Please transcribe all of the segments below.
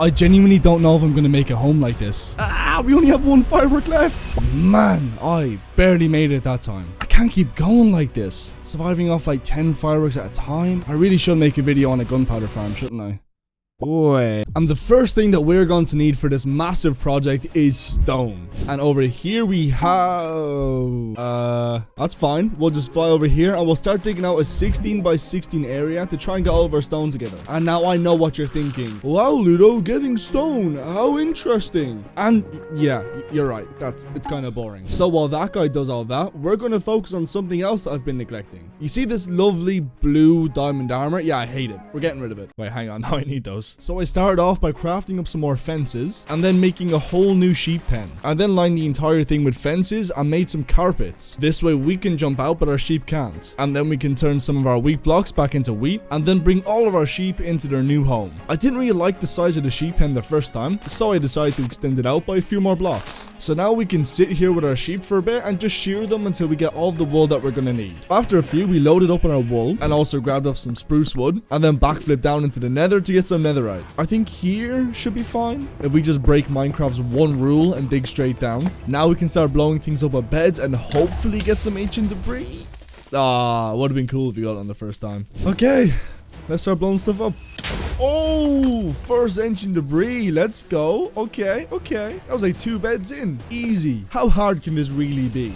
I genuinely don't know if I'm gonna make a home like this. We only have one firework left. Man, I barely made it that time. I can't keep going like this. Surviving off like 10 fireworks at a time. I really should make a video on a gunpowder farm, shouldn't I? Boy. And the first thing that we're going to need for this massive project is stone. And over here we have... that's fine. We'll just fly over here and we'll start digging out a 16 by 16 area to try and get all of our stone together. And now I know what you're thinking. Wow, Ludo, getting stone. How interesting. And yeah, you're right. It's kind of boring. So while that guy does all that, we're going to focus on something else that I've been neglecting. You see this lovely blue diamond armor? Yeah, I hate it. We're getting rid of it. Wait, hang on. Now I need those. So I started off by crafting up some more fences and then making a whole new sheep pen. I then lined the entire thing with fences and made some carpets. This way we can jump out but our sheep can't. And then we can turn some of our wheat blocks back into wheat and then bring all of our sheep into their new home. I didn't really like the size of the sheep pen the first time, so I decided to extend it out by a few more blocks. So now we can sit here with our sheep for a bit and just shear them until we get all the wool that we're gonna need. After a few, we loaded up on our wool and also grabbed up some spruce wood and then backflipped down into the nether to get some netherite. I think here should be fine if we just break Minecraft's one rule and dig straight down. Now we can start blowing things up at beds and hopefully get some ancient debris. Would have been cool if we got it on the first time. Okay, let's start blowing stuff up. Oh, first ancient debris. Let's go. Okay. That was like 2 beds in. Easy. How hard can this really be?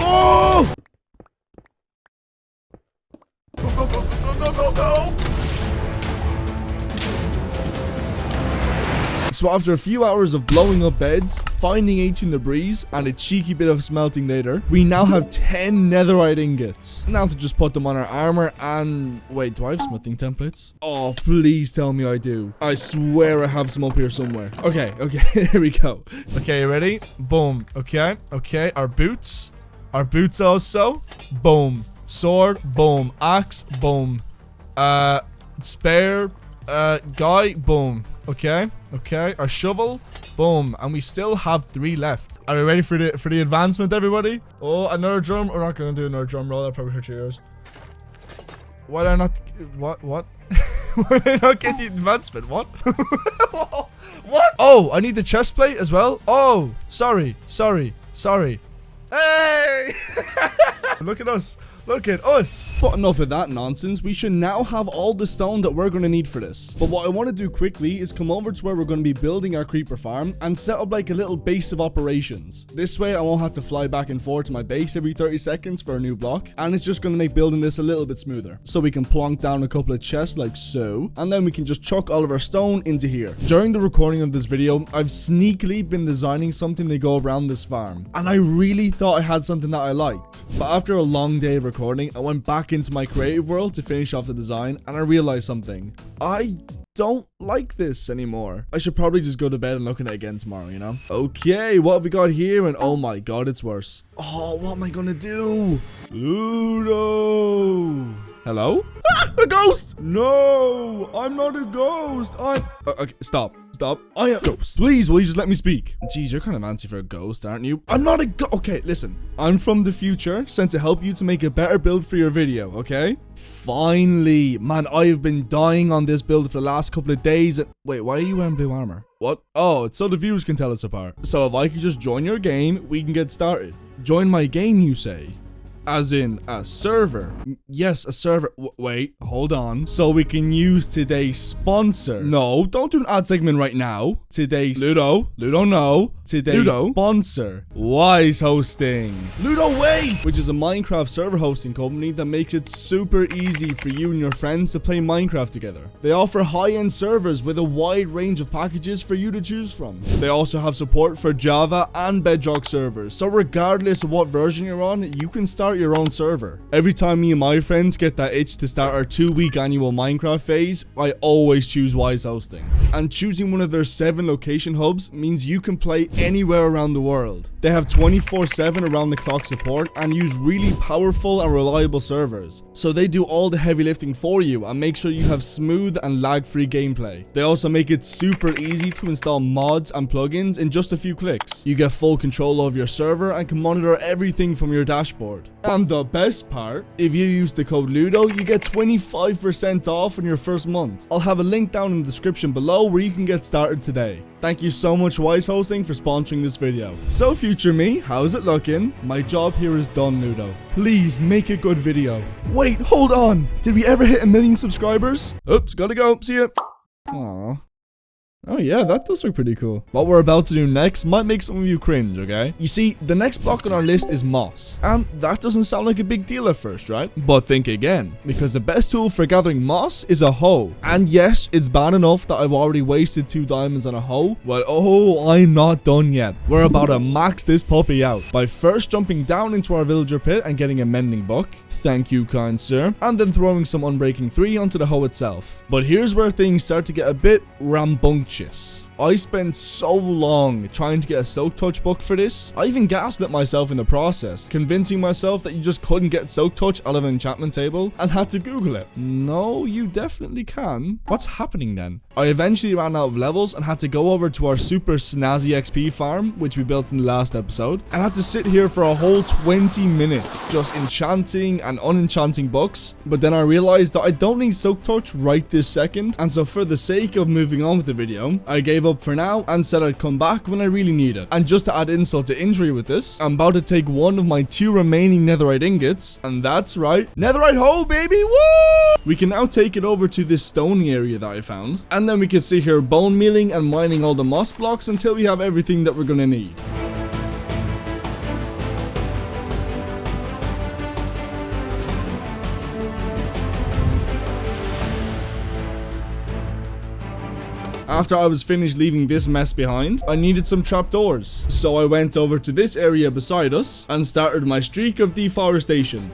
Oh! Go. So after a few hours of blowing up beds, finding ancient debris, and a cheeky bit of smelting later, we now have 10 netherite ingots. Now to just put them on our armor and... Wait, do I have smithing templates? Oh, please tell me I do. I swear I have some up here somewhere. Okay, here we go. Okay, you ready? Boom. Okay, our boots. Our boots also. Boom. Sword. Boom. Axe. Boom. Spare. Guy. Boom. Okay. Our shovel. Boom. And we still have 3 left. Are we ready for the advancement, everybody? Oh, another drum. We're not going to do another drum roll. That'll probably hurt your ears. Why did I not... What? Why did I not get the advancement? What? What? Oh, I need the chest plate as well? Oh, sorry. Hey! Look at us. Look at us. But enough of that nonsense. We should now have all the stone that we're going to need for this. But what I want to do quickly is come over to where we're going to be building our creeper farm and set up like a little base of operations. This way I won't have to fly back and forth to my base every 30 seconds for a new block. And it's just going to make building this a little bit smoother. So we can plonk down a couple of chests like so. And then we can just chuck all of our stone into here. During the recording of this video, I've sneakily been designing something to go around this farm. And I really thought I had something that I liked. But after a long day of recording, I went back into my creative world to finish off the design and I realized something. I don't like this anymore. I should probably just go to bed and look at it again tomorrow, you know? Okay, what have we got here? And oh my god, it's worse. Oh, what am I gonna do? Ludo! Hello? Ah, a ghost! No, I'm not a ghost. Okay, stop. I am a ghost. Please, will you just let me speak? Jeez, you're kind of antsy for a ghost, aren't you? I'm not a ghost. Okay, listen. I'm from the future, sent to help you to make a better build for your video, okay? Finally. Man, I have been dying on this build for the last couple of days. Wait, why are you wearing blue armor? What? Oh, it's so the viewers can tell us apart. So if I could just join your game, we can get started. Join my game, you say? As in a server? Yes, a server. Wait, hold on. So we can use today's sponsor. No, don't do an ad segment right now. Today's Ludo, no. Today's Ludo sponsor, Wise Hosting. Ludo Wait, which is a Minecraft server hosting company that makes it super easy for you and your friends to play Minecraft together. They offer high-end servers with a wide range of packages for you to choose from. They also have support for Java and Bedrock servers. So regardless of what version you're on, you can start your own server. Every time me and my friends get that itch to start our 2-week annual Minecraft phase, I always choose Wise Hosting. And choosing one of their 7 location hubs means you can play anywhere around the world. They have 24/7 around the clock support and use really powerful and reliable servers. So they do all the heavy lifting for you and make sure you have smooth and lag-free gameplay. They also make it super easy to install mods and plugins in just a few clicks. You get full control of your server and can monitor everything from your dashboard. And the best part, if you use the code LUDO, you get 25% off on your first month. I'll have a link down in the description below where you can get started today. Thank you so much Wise Hosting for sponsoring this video. So future me, how's it looking? My job here is done, Ludo. Please make a good video. Wait, hold on. Did we ever hit 1 million subscribers? Oops, gotta go. See ya. Aww. Oh yeah, that does look pretty cool. What we're about to do next might make some of you cringe, okay? You see, the next block on our list is moss. And that doesn't sound like a big deal at first, right? But think again, because the best tool for gathering moss is a hoe. And yes, it's bad enough that I've already wasted 2 diamonds on a hoe, but oh, I'm not done yet. We're about to max this puppy out by first jumping down into our villager pit and getting a mending book. Thank you, kind sir. And then throwing some unbreaking 3 onto the hoe itself. But here's where things start to get a bit rambunctious. I spent so long trying to get a Silk Touch book for this. I even gaslit myself in the process, convincing myself that you just couldn't get Silk Touch out of an enchantment table and had to Google it. No, you definitely can. What's happening then? I eventually ran out of levels and had to go over to our super snazzy XP farm, which we built in the last episode, and had to sit here for a whole 20 minutes just enchanting and unenchanting books. But then I realized that I don't need Silk Touch right this second, and so for the sake of moving on with the video, I gave up for now and said I'd come back when I really need it. And just to add insult to injury with this, I'm about to take one of my 2 remaining netherite ingots, and that's right, netherite hoe, baby, woo! We can now take it over to this stony area that I found, and then we can sit here bone mealing and mining all the moss blocks until we have everything that we're gonna need. After I was finished leaving this mess behind, I needed some trapdoors. So I went over to this area beside us and started my streak of deforestation.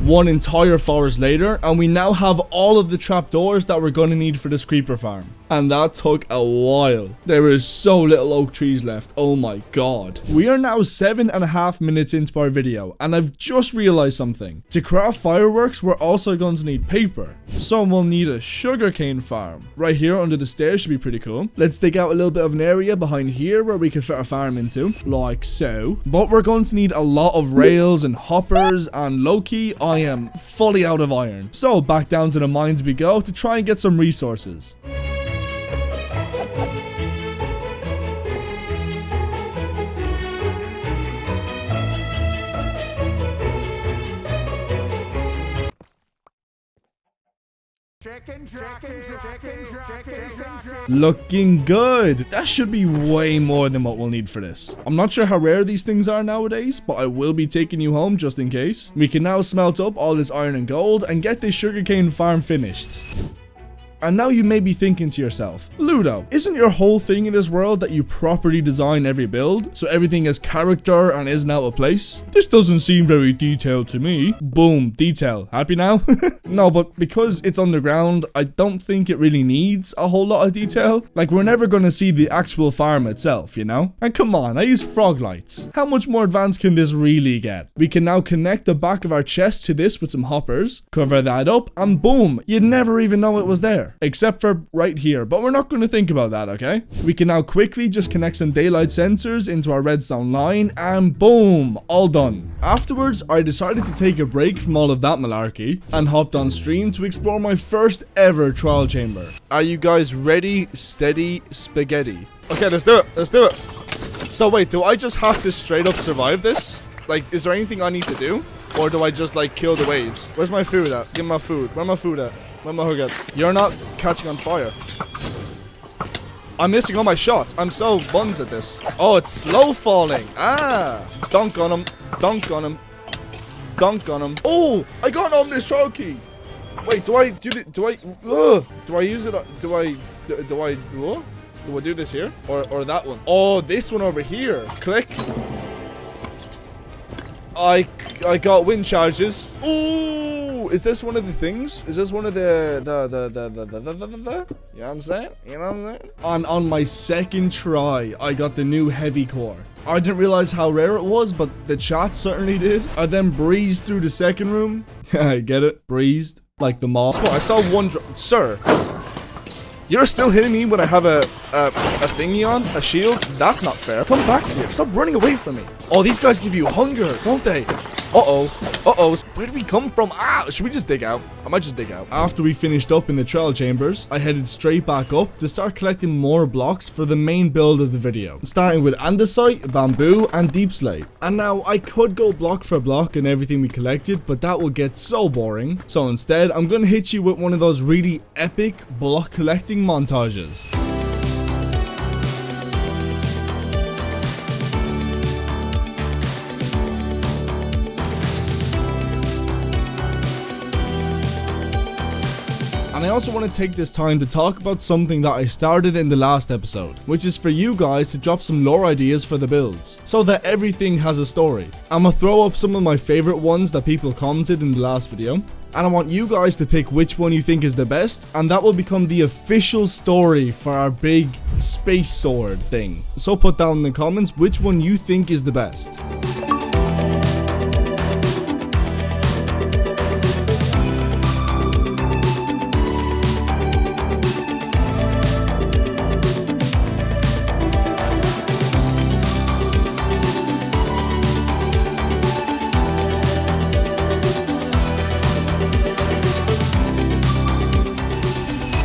One entire forest later, and we now have all of the trapdoors that we're gonna need for this creeper farm. And that took a while. There is so little oak trees left. Oh my god. We are now 7.5 minutes into our video, and I've just realized something. To craft fireworks, we're also going to need paper. So we'll need a sugarcane farm. Right here under the stairs should be pretty cool. Let's dig out a little bit of an area behind here where we can fit a farm into, like so. But we're going to need a lot of rails and hoppers, and low-key, I am fully out of iron. So back down to the mines we go to try and get some resources. Looking good. That should be way more than what we'll need for this. I'm not sure how rare these things are nowadays, but I will be taking you home just in case. We can now smelt up all this iron and gold and get this sugarcane farm finished. And now you may be thinking to yourself, Ludo, isn't your whole thing in this world that you properly design every build so everything has character and isn't out of place? This doesn't seem very detailed to me. Boom, detail. Happy now? No, but because it's underground, I don't think it really needs a whole lot of detail. Like, we're never going to see the actual farm itself, you know? And come on, I use frog lights. How much more advanced can this really get? We can now connect the back of our chest to this with some hoppers, cover that up, and boom, you'd never even know it was there. Except for right here, but we're not going to think about that, okay? We can now quickly just connect some daylight sensors into our redstone line, and boom, all done. Afterwards, I decided to take a break from all of that malarkey and hopped on stream to explore my first ever trial chamber. Are you guys ready? Steady, spaghetti. Okay, let's do it. Let's do it. So wait, do I just have to straight up survive this? Like, is there anything I need to do? Or do I just, like, kill the waves? Where's my food at? Give me my food. Where's my food at? Where's my hook at? You're not catching on fire. I'm missing all my shots. I'm so buns at this. Oh, it's slow falling. Ah. Dunk on him. Dunk on him. Dunk on him. Oh, I got on this trophy. Wait, do I use it? Do I do this here? Or that one? Oh, this one over here. Click. I got wind charges. Ooh, is this one of the things? Is this one of the you know what I'm saying? You know what I'm saying? On my second try, I got the new heavy core. I didn't realize how rare it was, but the chat certainly did. I then breezed through the second room. I get it. Breezed. Like the mob. I saw one sir. You're still hitting me when I have a thingy on, a shield? That's not fair. Come back here. Stop running away from me. Oh, these guys give you hunger, don't they? Uh-oh. Uh-oh. Where do we come from? Ah, should we just dig out? I might just dig out. After we finished up in the trial chambers, I headed straight back up to start collecting more blocks for the main build of the video. Starting with andesite, bamboo, and deep slate. And now, I could go block for block and everything we collected, but that would get so boring. So instead, I'm going to hit you with one of those really epic block collecting montages. And I also want to take this time to talk about something that I started in the last episode, which is for you guys to drop some lore ideas for the builds, so that everything has a story. I'm gonna throw up some of my favorite ones that people commented in the last video, and I want you guys to pick which one you think is the best, and that will become the official story for our big space sword thing. So put down in the comments which one you think is the best.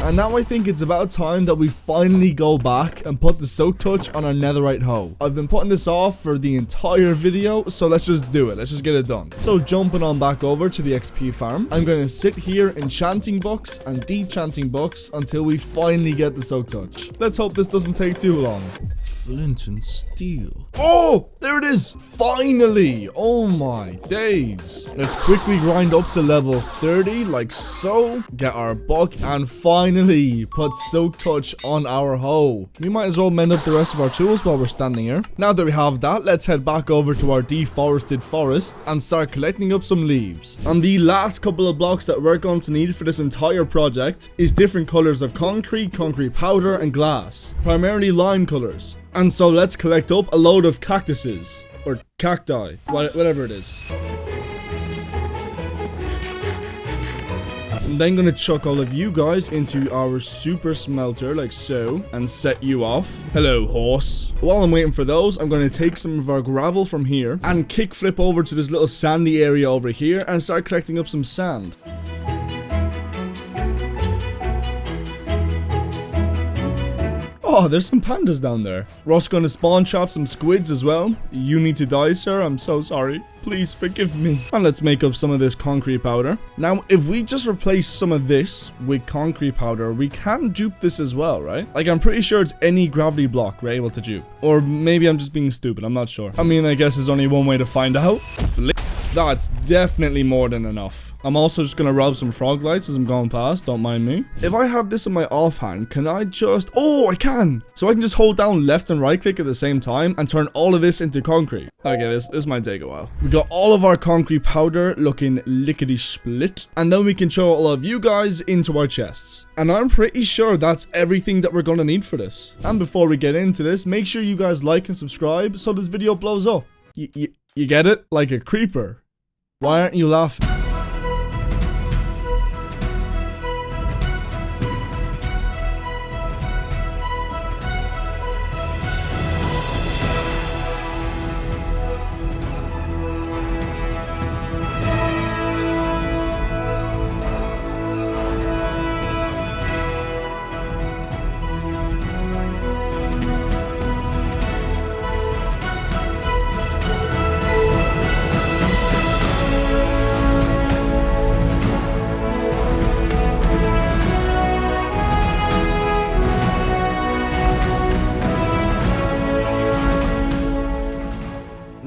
And now I think it's about time that we finally go back and put the soak touch on our netherite hoe. I've been putting this off for the entire video, so let's just do it. Let's just get it done. So jumping on back over to the XP farm, I'm going to sit here enchanting books and dechanting books until we finally get the soak touch. Let's hope this doesn't take too long. Flint and steel. Oh, there it is. Finally. Oh my days. Let's quickly grind up to level 30 like so. Get our book and finally put soak touch on our hoe. We might as well mend up the rest of our tools while we're standing here. Now that we have that, let's head back over to our deforested forest and start collecting up some leaves. And the last couple of blocks that we're going to need for this entire project is different colors of concrete, concrete powder, and glass. Primarily lime colors. And so let's collect up a load of cactuses, or cacti, whatever it is. I'm then gonna chuck all of you guys into our super smelter like so, and set you off. Hello, horse. While I'm waiting for those, I'm gonna take some of our gravel from here and kickflip over to this little sandy area over here and start collecting up some sand. Oh, there's some pandas down there. We're also going to spawn trap some squids as well. You need to die, sir. I'm so sorry. Please forgive me. And let's make up some of this concrete powder. Now, if we just replace some of this with concrete powder, we can dupe this as well, right? Like, I'm pretty sure it's any gravity block we're able to dupe. Or maybe I'm just being stupid. I'm not sure. I mean, I guess there's only one way to find out. Flip. That's definitely more than enough. I'm also just gonna rob some frog lights as I'm going past, don't mind me. If I have this in my offhand, can I just... Oh, I can! So I can just hold down left and right click at the same time and turn all of this into concrete. Okay, this might take a while. We got all of our concrete powder looking lickety-split. And then we can throw all of you guys into our chests. And I'm pretty sure that's everything that we're gonna need for this. And before we get into this, make sure you guys like and subscribe so this video blows up. You get it? Like a creeper. Why aren't you laughing?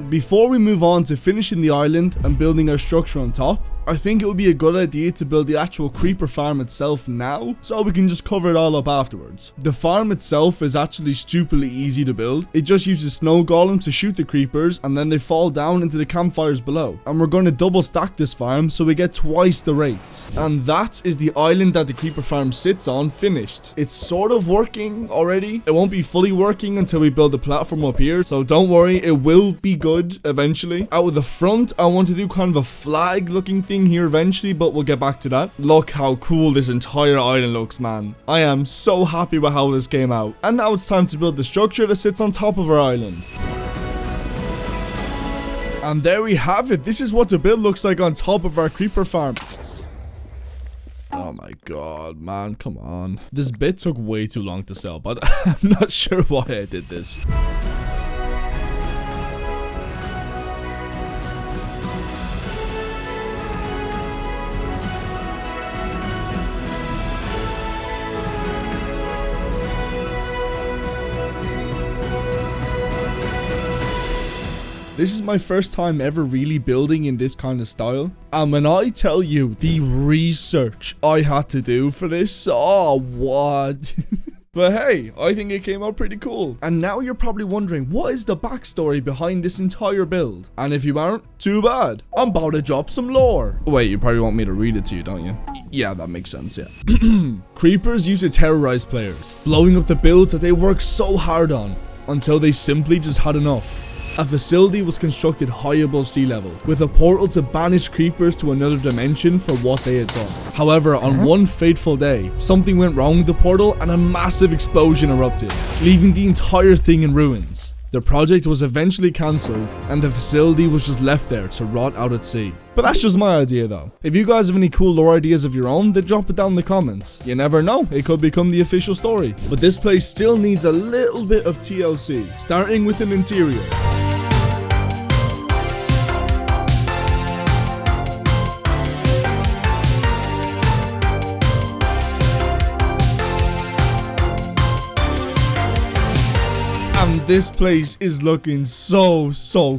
Before we move on to finishing the island and building our structure on top, I think it would be a good idea to build the actual creeper farm itself now, so we can just cover it all up afterwards. The farm itself is actually stupidly easy to build. It just uses snow golems to shoot the creepers, and then they fall down into the campfires below. And we're going to double stack this farm so we get twice the rates. And that is the island that the creeper farm sits on finished. It's sort of working already. It won't be fully working until we build a platform up here, so don't worry, it will be good eventually. Out of the front, I want to do kind of a flag looking thing here eventually, but we'll get back to that. Look how cool this entire island looks, man. I am so happy with how this came out. And now it's time to build the structure that sits on top of our island. And there we have it. This is what the build looks like on top of our creeper farm. Oh my god, man, come on. This bit took way too long to sell, but I'm not sure why I did this. This is my first time ever really building in this kind of style. And when I tell you the research I had to do for this, oh, what? But hey, I think it came out pretty cool. And now you're probably wondering, what is the backstory behind this entire build? And if you aren't, too bad. I'm about to drop some lore. Wait, you probably want me to read it to you, don't you? Yeah, that makes sense, yeah. Creepers used to terrorize players, blowing up the builds that they worked so hard on, until they simply just had enough. A facility was constructed high above sea level, with a portal to banish creepers to another dimension for what they had done. However, on one fateful day, something went wrong with the portal and a massive explosion erupted, leaving the entire thing in ruins. The project was eventually cancelled, and the facility was just left there to rot out at sea. But that's just my idea though. If you guys have any cool lore ideas of your own, then drop it down in the comments. You never know, it could become the official story. But this place still needs a little bit of TLC, starting with an interior. And this place is looking so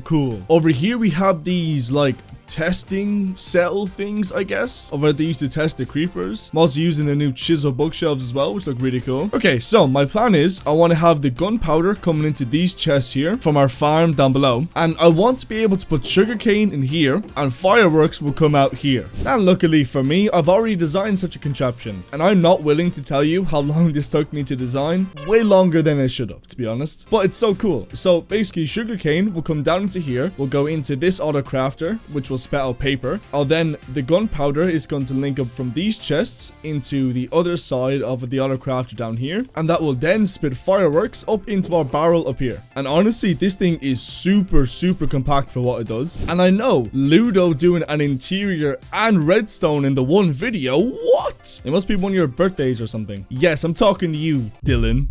cool. Over here we have these like testing cell things, I guess, of where they used to test the creepers. I'm also using the new chisel bookshelves as well, which look really cool. Okay, so my plan is I want to have the gunpowder coming into these chests here from our farm down below, and I want to be able to put sugarcane in here, and fireworks will come out here. And luckily for me, I've already designed such a contraption, and I'm not willing to tell you how long this took me to design. Way longer than I should have, to be honest, but it's so cool. So basically, sugarcane will come down into here, will go into this auto crafter, which will spit out paper. Then the gunpowder is going to link up from these chests into the other side of the auto crafter down here, and that will then spit fireworks up into our barrel up here. And honestly, this thing is super compact for what it does. And I know Ludo doing an interior and redstone in the one video, what? It must be one of your birthdays or something. Yes, I'm talking to you, Dylan.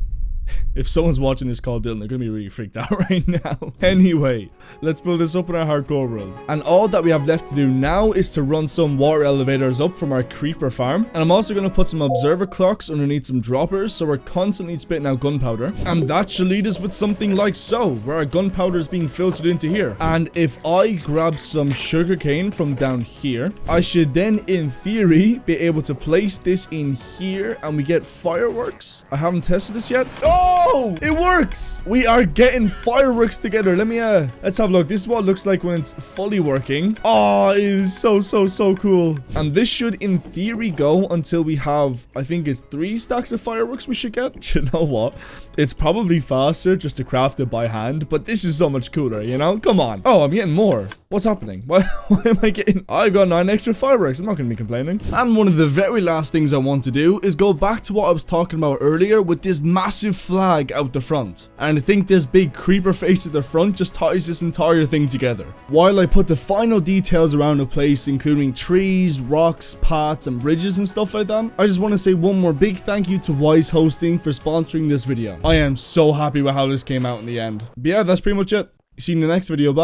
If someone's watching this called Dylan, they're gonna be really freaked out right now. Anyway, let's build this up in our hardcore world. And all that we have left to do now is to run some water elevators up from our creeper farm. And I'm also gonna put some observer clocks underneath some droppers, so we're constantly spitting out gunpowder. And that should lead us with something like so, where our gunpowder is being filtered into here. And if I grab some sugarcane from down here, I should then, in theory, be able to place this in here, and we get fireworks. I haven't tested this yet. Oh, it works. We are getting fireworks together. Let's have a look. This is what it looks like when it's fully working. Oh, it is so cool. And this should in theory go until we have, I think it's 3 stacks of fireworks we should get. You know what? It's probably faster just to craft it by hand, but this is so much cooler, you know? Come on. Oh, I'm getting more. What's happening? Why am I getting... I've got 9 extra fireworks. I'm not going to be complaining. And one of the very last things I want to do is go back to what I was talking about earlier with this massive flag out the front. And I think this big creeper face at the front just ties this entire thing together. While I put the final details around the place, including trees, rocks, paths, and bridges and stuff like that, I just want to say one more big thank you to Wise Hosting for sponsoring this video. I am so happy with how this came out in the end. But yeah, that's pretty much it. See you in the next video. Bye.